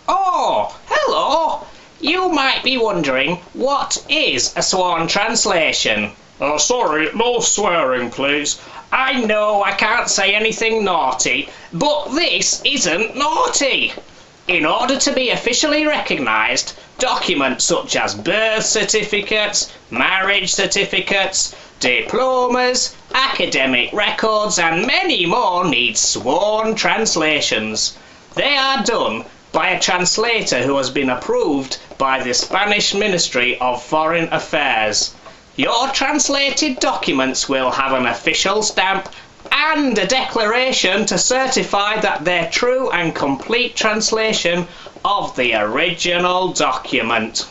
Oh, hello! You might be wondering, what is a sworn translation? Sorry, no swearing, please. I know I can't say anything naughty, but this isn't naughty. In order to be officially recognised, documents such as birth certificates, marriage certificates, diplomas, academic records and many more need sworn translations. They are done by a translator who has been approved by the Spanish Ministry of Foreign Affairs. Your translated documents will have an official stamp and a declaration to certify that they're true and complete translation of the original document.